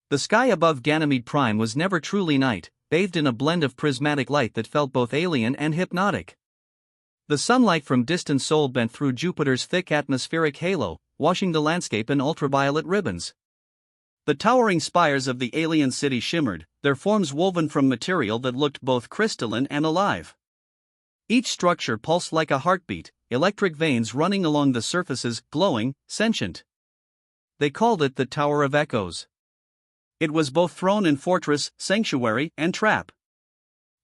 The sky above Ganymede Prime was never truly night, bathed in a blend of prismatic light that felt both alien and hypnotic. The sunlight from distant Sol bent through Jupiter's thick atmospheric halo, washing the landscape in ultraviolet ribbons. The towering spires of the alien city shimmered, their forms woven from material that looked both crystalline and alive. Each structure pulsed like a heartbeat, electric veins running along the surfaces, glowing, sentient. They called it the Tower of Echoes. It was both throne and fortress, sanctuary and trap.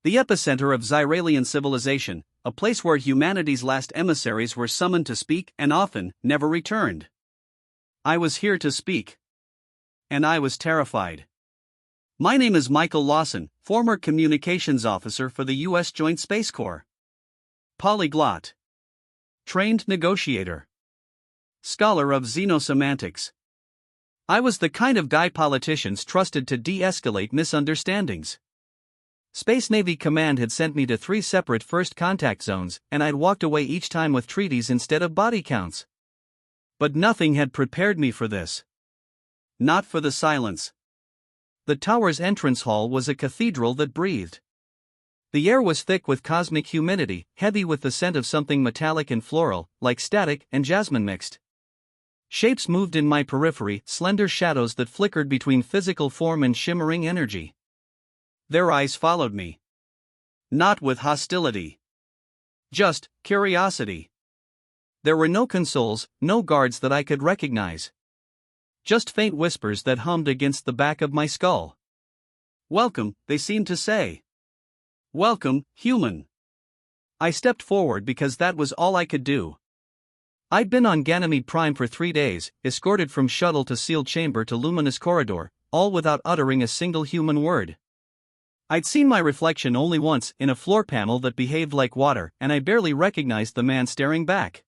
The epicenter of Xyralian civilization, a place where humanity's last emissaries were summoned to speak and often never returned. I was here to speak. And I was terrified. My name is Michael Lawson, former communications officer for the U.S. Joint Space Corps. Polyglot. Trained negotiator. Scholar of xenosemantics. I was the kind of guy politicians trusted to de-escalate misunderstandings. Space Navy Command had sent me to 3 separate first contact zones, and I'd walked away each time with treaties instead of body counts. But nothing had prepared me for this. Not for the silence. The tower's entrance hall was a cathedral that breathed. The air was thick with cosmic humidity, heavy with the scent of something metallic and floral, like static and jasmine mixed. Shapes moved in my periphery, slender shadows that flickered between physical form and shimmering energy. Their eyes followed me. Not with hostility. Just curiosity. There were no consoles, no guards that I could recognize. Just faint whispers that hummed against the back of my skull. Welcome, they seemed to say. Welcome, human. I stepped forward because that was all I could do. I'd been on Ganymede Prime for 3 days, escorted from shuttle to sealed chamber to luminous corridor, all without uttering a single human word. I'd seen my reflection only once in a floor panel that behaved like water, and I barely recognized the man staring back.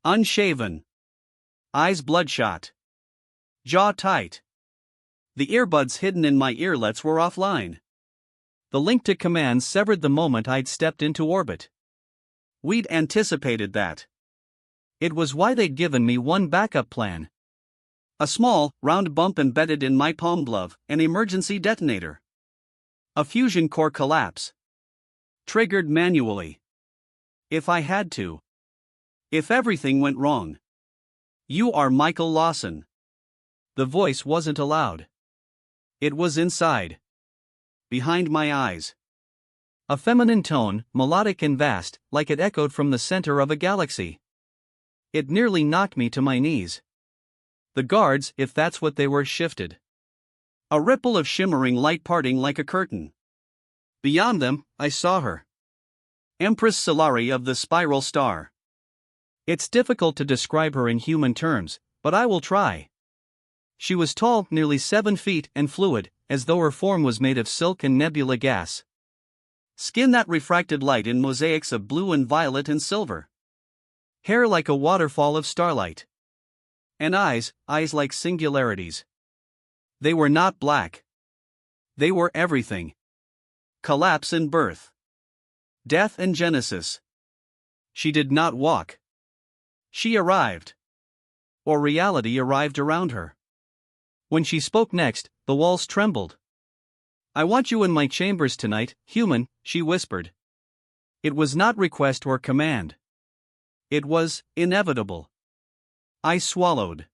Unshaven. Eyes bloodshot. Jaw tight. The earbuds hidden in my earlets were offline. The link to commands severed the moment I'd stepped into orbit. We'd anticipated that. It was why they'd given me one backup plan. A small, round bump embedded in my palm glove, an emergency detonator. A fusion core collapse. Triggered manually. If I had to. If everything went wrong. You are Michael Lawson. The voice wasn't aloud. It was inside. Behind my eyes. A feminine tone, melodic and vast, like it echoed from the center of a galaxy. It nearly knocked me to my knees. The guards, if that's what they were, shifted. A ripple of shimmering light parting like a curtain. Beyond them, I saw her. Empress Solari of the Spiral Star. It's difficult to describe her in human terms, but I will try. She was tall, nearly 7 feet, and fluid, as though her form was made of silk and nebula gas. Skin that refracted light in mosaics of blue and violet and silver. Hair like a waterfall of starlight. And eyes like singularities. They were not black. They were everything. Collapse and birth. Death and genesis. She did not walk. She arrived. Or reality arrived around her. When she spoke next, the walls trembled. I want you in my chambers tonight, human, she whispered. It was not request or command. It was inevitable. I swallowed.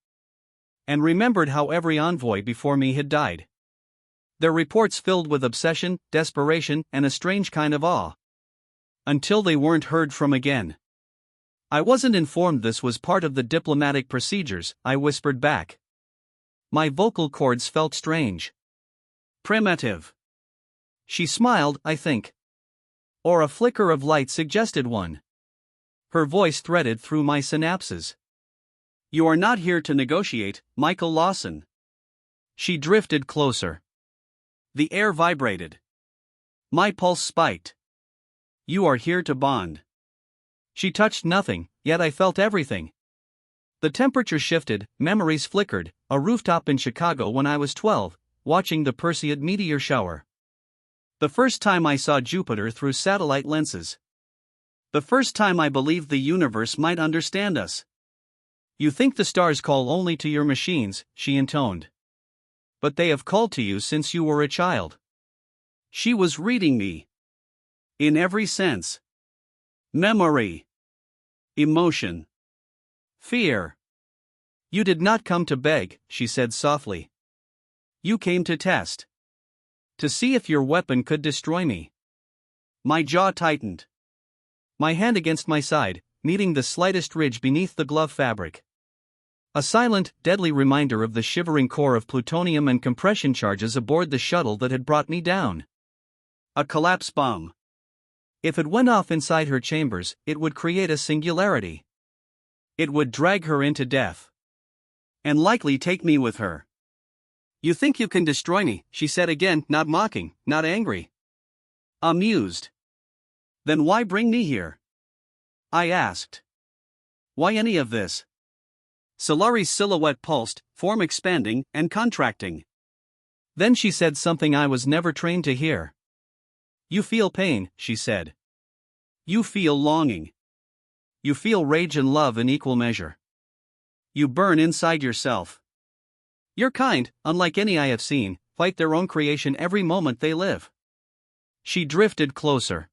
And remembered how every envoy before me had died. Their reports filled with obsession, desperation, and a strange kind of awe. Until they weren't heard from again. I wasn't informed this was part of the diplomatic procedures, I whispered back. My vocal cords felt strange. Primitive. She smiled, I think. Or a flicker of light suggested one. Her voice threaded through my synapses. You are not here to negotiate, Michael Lawson. She drifted closer. The air vibrated. My pulse spiked. You are here to bond. She touched nothing, yet I felt everything. The temperature shifted, memories flickered, a rooftop in Chicago when I was 12, watching the Perseid meteor shower. The first time I saw Jupiter through satellite lenses. The first time I believed the universe might understand us. You think the stars call only to your machines, she intoned. but they have called to you since you were a child. She was reading me. In every sense. Memory. Emotion. Fear. You did not come to beg, she said softly. You came to test. To see if your weapon could destroy me. My jaw tightened. My hand against my side, meeting the slightest ridge beneath the glove fabric. A silent, deadly reminder of the shivering core of plutonium and compression charges aboard the shuttle that had brought me down. A collapse bomb. If it went off inside her chambers, it would create a singularity. It would drag her into death. And likely take me with her. You think you can destroy me, she said again, not mocking, not angry. Amused. Then why bring me here? I asked. Why any of this? Solari's silhouette pulsed, form expanding and contracting. Then she said something I was never trained to hear. You feel pain, she said. You feel longing. You feel rage and love in equal measure. You burn inside yourself. Your kind, unlike any I have seen, fight their own creation every moment they live. She drifted closer.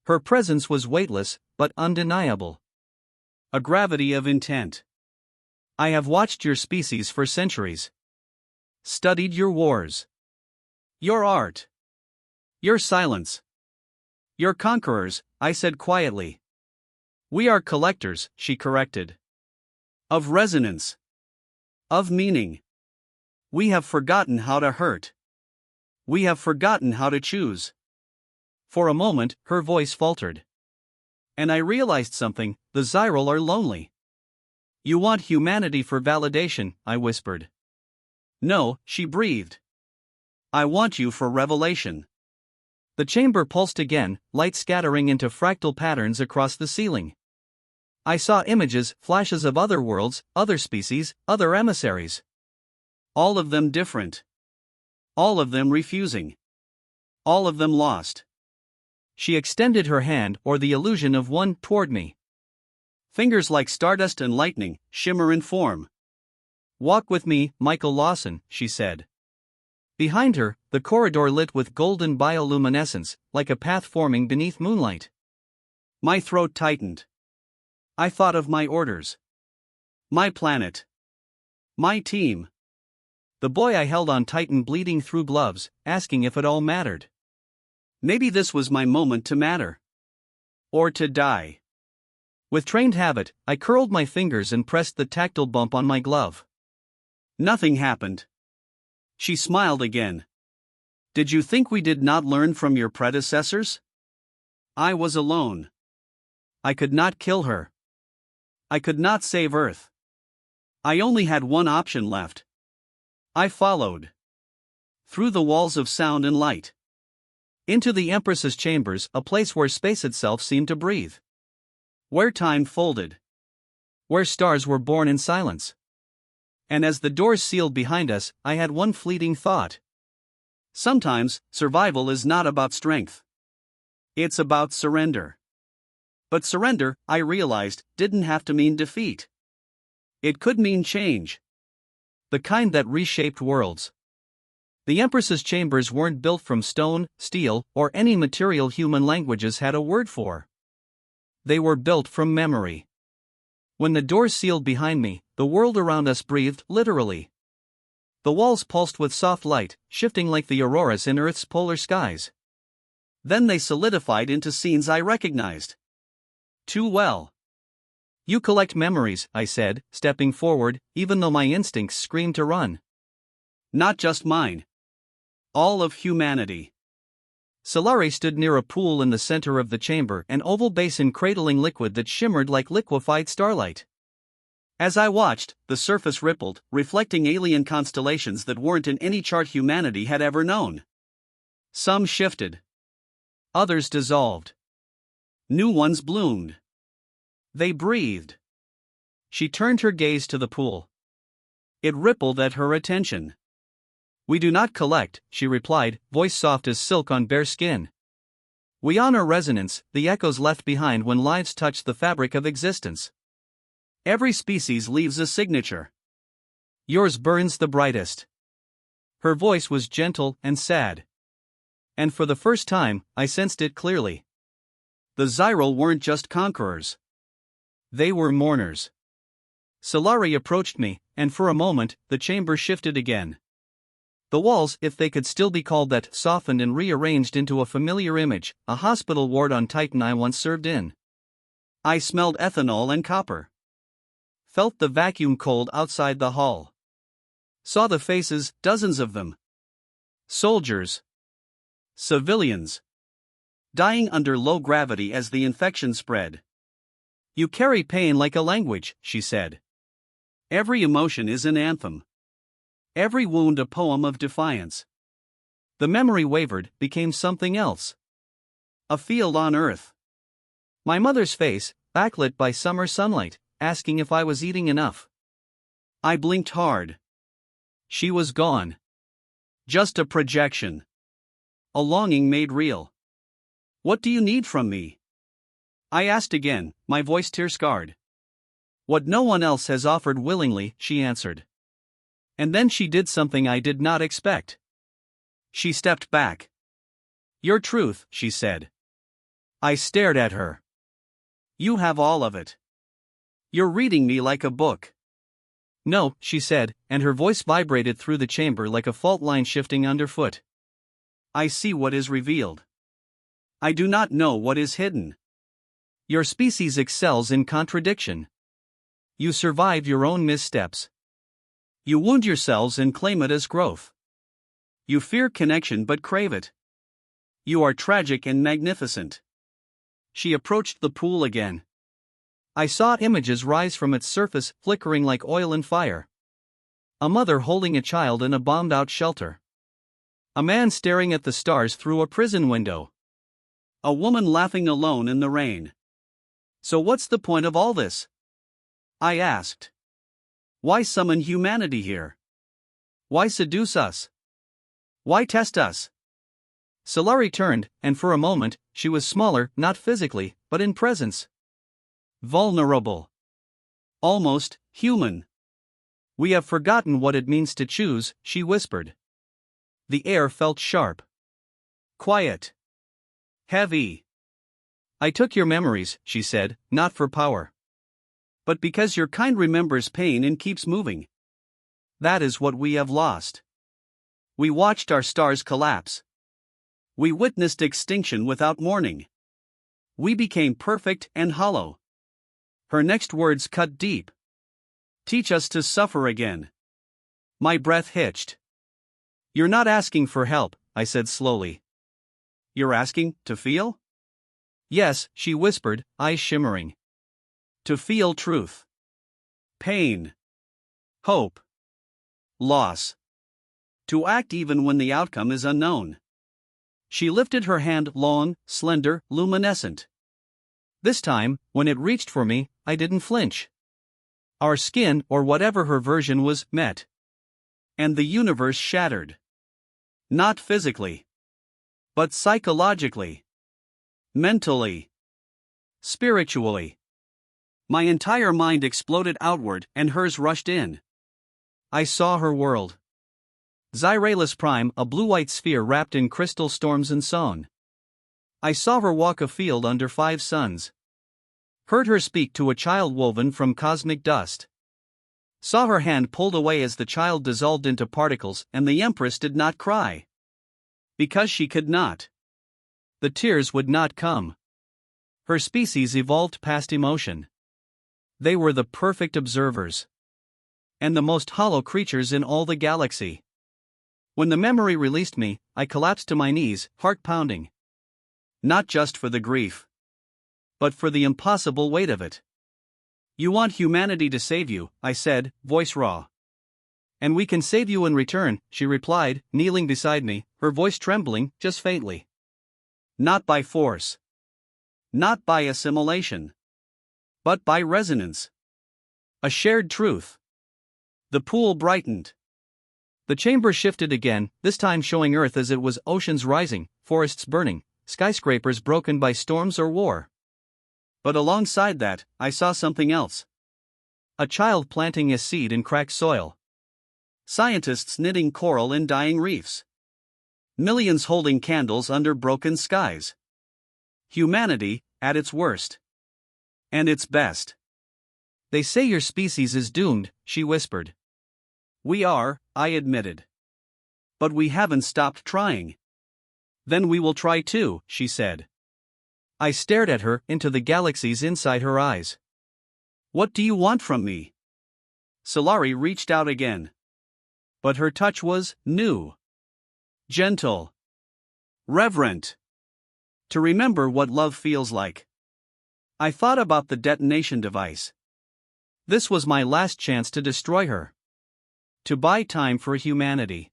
Her presence was weightless, but undeniable. A gravity of intent. I have watched your species for centuries. Studied your wars. Your art. Your silence. Your conquerors, I said quietly. We are collectors, she corrected. Of resonance. Of meaning. We have forgotten how to hurt. We have forgotten how to choose. For a moment, her voice faltered. And I realized something, the Zyral are lonely. You want humanity for validation, I whispered. No, she breathed. I want you for revelation. The chamber pulsed again, light scattering into fractal patterns across the ceiling. I saw images, flashes of other worlds, other species, other emissaries. All of them different. All of them refusing. All of them lost. She extended her hand, or the illusion of one, toward me. Fingers like stardust and lightning, shimmer in form. Walk with me, Michael Lawson, she said. Behind her, the corridor lit with golden bioluminescence, like a path forming beneath moonlight. My throat tightened. I thought of my orders. My planet. My team. The boy I held on tightened, bleeding through gloves, asking if it all mattered. Maybe this was my moment to matter. Or to die. With trained habit, I curled my fingers and pressed the tactile bump on my glove. Nothing happened. She smiled again. Did you think we did not learn from your predecessors? I was alone. I could not kill her. I could not save Earth. I only had one option left. I followed. Through the walls of sound and light. Into the Empress's chambers, a place where space itself seemed to breathe. Where time folded. Where stars were born in silence. And as the doors sealed behind us, I had one fleeting thought. Sometimes, survival is not about strength. It's about surrender. But surrender, I realized, didn't have to mean defeat. It could mean change. The kind that reshaped worlds. The Empress's chambers weren't built from stone, steel, or any material human languages had a word for. They were built from memory. When the doors sealed behind me, the world around us breathed, literally. The walls pulsed with soft light, shifting like the auroras in Earth's polar skies. Then they solidified into scenes I recognized. Too well. You collect memories, I said, stepping forward, even though my instincts screamed to run. Not just mine. All of humanity. Solari stood near a pool in the center of the chamber, an oval basin cradling liquid that shimmered like liquefied starlight. As I watched, the surface rippled, reflecting alien constellations that weren't in any chart humanity had ever known. Some shifted. Others dissolved. New ones bloomed. They breathed. She turned her gaze to the pool. It rippled at her attention. We do not collect, she replied, voice soft as silk on bare skin. We honor resonance, the echoes left behind when lives touch the fabric of existence. Every species leaves a signature. Yours burns the brightest. Her voice was gentle and sad. And for the first time, I sensed it clearly. The Zyral weren't just conquerors. They were mourners. Solari approached me, and for a moment, the chamber shifted again. The walls, if they could still be called that, softened and rearranged into a familiar image, a hospital ward on Titan I once served in. I smelled ethanol and copper. Felt the vacuum cold outside the hall. Saw the faces, dozens of them. Soldiers. Civilians. Dying under low gravity as the infection spread. You carry pain like a language, she said. Every emotion is an anthem. Every wound a poem of defiance. The memory wavered, became something else. A field on earth. My mother's face, backlit by summer sunlight, asking if I was eating enough. I blinked hard. She was gone. Just a projection. A longing made real. What do you need from me? I asked again, my voice tear-scarred. What no one else has offered willingly, she answered. And then she did something I did not expect. She stepped back. Your truth, she said. I stared at her. You have all of it. You're reading me like a book. No, she said, and her voice vibrated through the chamber like a fault line shifting underfoot. I see what is revealed. I do not know what is hidden. Your species excels in contradiction. You survive your own missteps. You wound yourselves and claim it as growth. You fear connection but crave it. You are tragic and magnificent. She approached the pool again. I saw images rise from its surface, flickering like oil and fire. A mother holding a child in a bombed-out shelter. A man staring at the stars through a prison window. A woman laughing alone in the rain. So what's the point of all this? I asked. Why summon humanity here? Why seduce us? Why test us? Solari turned, and for a moment, she was smaller, not physically, but in presence. Vulnerable. Almost human. We have forgotten what it means to choose, she whispered. The air felt sharp. Quiet. Heavy. I took your memories, she said, not for power. But because your kind remembers pain and keeps moving. That is what we have lost. We watched our stars collapse. We witnessed extinction without mourning. We became perfect and hollow. Her next words cut deep. Teach us to suffer again. My breath hitched. You're not asking for help, I said slowly. You're asking to feel? Yes, she whispered, eyes shimmering. To feel truth. Pain. Hope. Loss. To act even when the outcome is unknown. She lifted her hand, long, slender, luminescent. This time, when it reached for me, I didn't flinch. Our skin, or whatever her version was, met. And the universe shattered. Not physically. But psychologically. Mentally. Spiritually. My entire mind exploded outward and hers rushed in. I saw her world. Zyralis Prime, a blue-white sphere wrapped in crystal storms and song. I saw her walk a field under 5 suns. Heard her speak to a child woven from cosmic dust. Saw her hand pulled away as the child dissolved into particles, and the Empress did not cry. Because she could not. The tears would not come. Her species evolved past emotion. They were the perfect observers. And the most hollow creatures in all the galaxy. When the memory released me, I collapsed to my knees, heart pounding. Not just for the grief, but for the impossible weight of it. You want humanity to save you, I said, voice raw. And we can save you in return, she replied, kneeling beside me, her voice trembling, just faintly. Not by force. Not by assimilation. But by resonance. A shared truth. The pool brightened. The chamber shifted again, this time showing Earth as it was, oceans rising, forests burning, skyscrapers broken by storms or war. But alongside that, I saw something else. A child planting a seed in cracked soil. Scientists knitting coral in dying reefs. Millions holding candles under broken skies. Humanity, at its worst. And its best. They say your species is doomed, she whispered. We are, I admitted. But we haven't stopped trying. Then we will try too, she said. I stared at her, into the galaxies inside her eyes. What do you want from me? Solari reached out again. But her touch was new. Gentle. Reverent. To remember what love feels like. I thought about the detonation device. This was my last chance to destroy her. To buy time for humanity.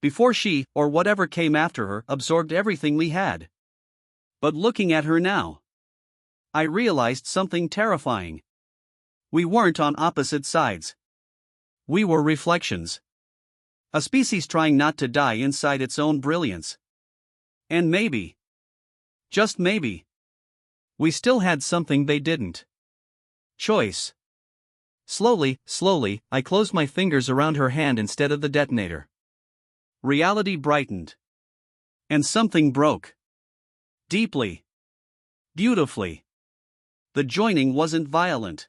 Before she, or whatever came after her, absorbed everything we had. But looking at her now, I realized something terrifying. We weren't on opposite sides. We were reflections. A species trying not to die inside its own brilliance. And maybe, just maybe, we still had something they didn't. Choice. Slowly, I closed my fingers around her hand instead of the detonator. Reality brightened. And something broke. Deeply. Beautifully. The joining wasn't violent.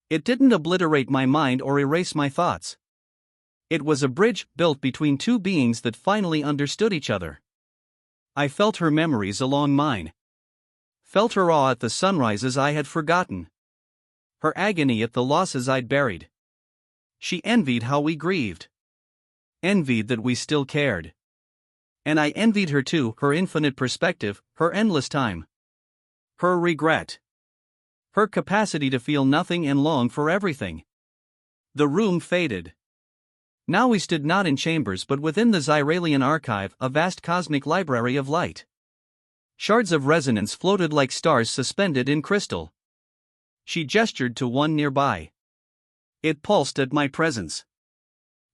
It didn't obliterate my mind or erase my thoughts. It was a bridge built between two beings that finally understood each other. I felt her memories along mine. Felt her awe at the sunrises I had forgotten. Her agony at the losses I'd buried. She envied how we grieved. Envied that we still cared. And I envied her too, her infinite perspective, her endless time. Her regret. Her capacity to feel nothing and long for everything. The room faded. Now we stood not in chambers but within the Zyralian archive, a vast cosmic library of light. Shards of resonance floated like stars suspended in crystal. She gestured to one nearby. It pulsed at my presence.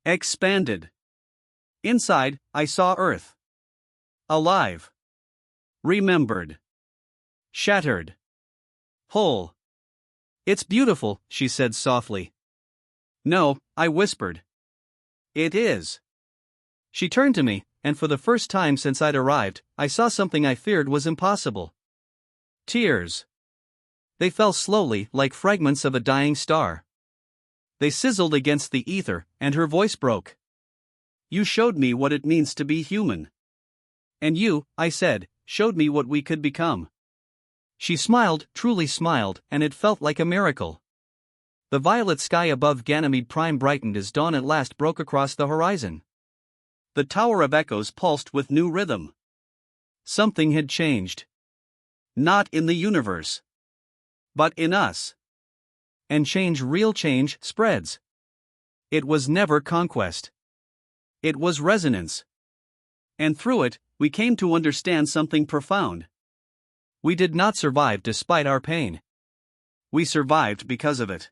Expanded. Inside, I saw Earth. Alive. Remembered. Shattered. Whole. It's beautiful, she said softly. No, I whispered. It is. She turned to me, and for the first time since I'd arrived, I saw something I feared was impossible. Tears. They fell slowly, like fragments of a dying star. They sizzled against the ether, and her voice broke. You showed me what it means to be human. And you, I said, showed me what we could become. She smiled, truly smiled, and it felt like a miracle. The violet sky above Ganymede Prime brightened as dawn at last broke across the horizon. The Tower of Echoes pulsed with new rhythm. Something had changed. Not in the universe. But in us. And real change, spreads. It was never conquest. It was resonance. And through it, we came to understand something profound. We did not survive despite our pain. We survived because of it.